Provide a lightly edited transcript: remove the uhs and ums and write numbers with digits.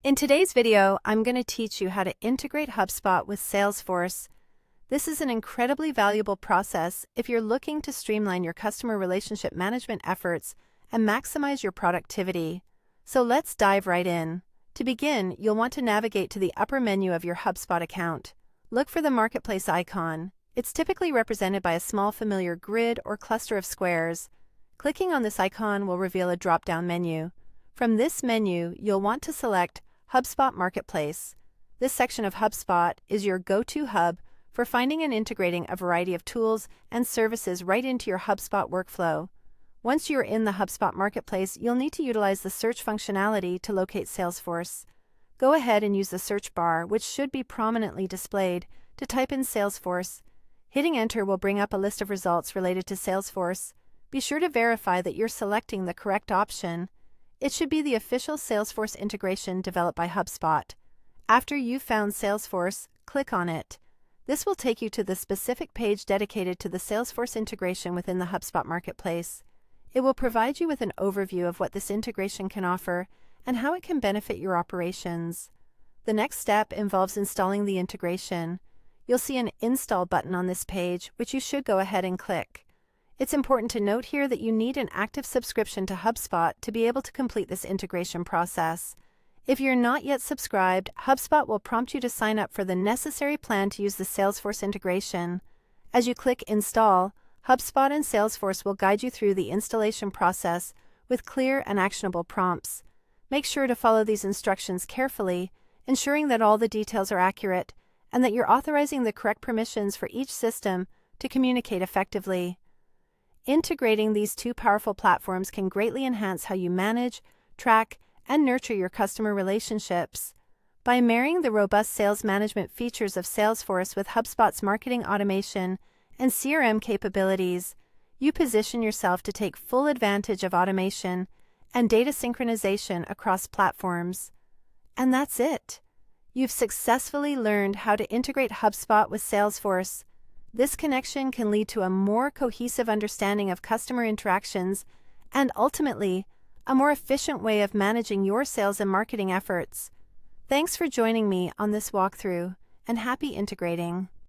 In today's video, I'm going to teach you how to integrate HubSpot with Salesforce. This is an incredibly valuable process if you're looking to streamline your customer relationship management efforts and maximize your productivity. So let's dive right in. To begin, you'll want to navigate to the upper menu of your HubSpot account. Look for the Marketplace icon. It's typically represented by a small familiar grid or cluster of squares. Clicking on this icon will reveal a drop-down menu. From this menu, you'll want to select HubSpot Marketplace. This section of HubSpot is your go-to hub for finding and integrating a variety of tools and services right into your HubSpot workflow. Once you're in the HubSpot Marketplace, you'll need to utilize the search functionality to locate Salesforce. Go ahead and use the search bar, which should be prominently displayed, to type in Salesforce. Hitting enter will bring up a list of results related to Salesforce. Be sure to verify that you're selecting the correct option. It should be the official Salesforce integration developed by HubSpot. After you've found Salesforce, click on it. This will take you to the specific page dedicated to the Salesforce integration within the HubSpot Marketplace. It will provide you with an overview of what this integration can offer and how it can benefit your operations. The next step involves installing the integration. You'll see an Install button on this page, which you should go ahead and click. It's important to note here that you need an active subscription to HubSpot to be able to complete this integration process. If you're not yet subscribed, HubSpot will prompt you to sign up for the necessary plan to use the Salesforce integration. As you click Install, HubSpot and Salesforce will guide you through the installation process with clear and actionable prompts. Make sure to follow these instructions carefully, ensuring that all the details are accurate and that you're authorizing the correct permissions for each system to communicate effectively. Integrating these two powerful platforms can greatly enhance how you manage, track, and nurture your customer relationships. By marrying the robust sales management features of Salesforce with HubSpot's marketing automation and CRM capabilities, you position yourself to take full advantage of automation and data synchronization across platforms. And that's it. You've successfully learned how to integrate HubSpot with Salesforce. This connection can lead to a more cohesive understanding of customer interactions and ultimately a more efficient way of managing your sales and marketing efforts. Thanks for joining me on this walkthrough, and happy integrating.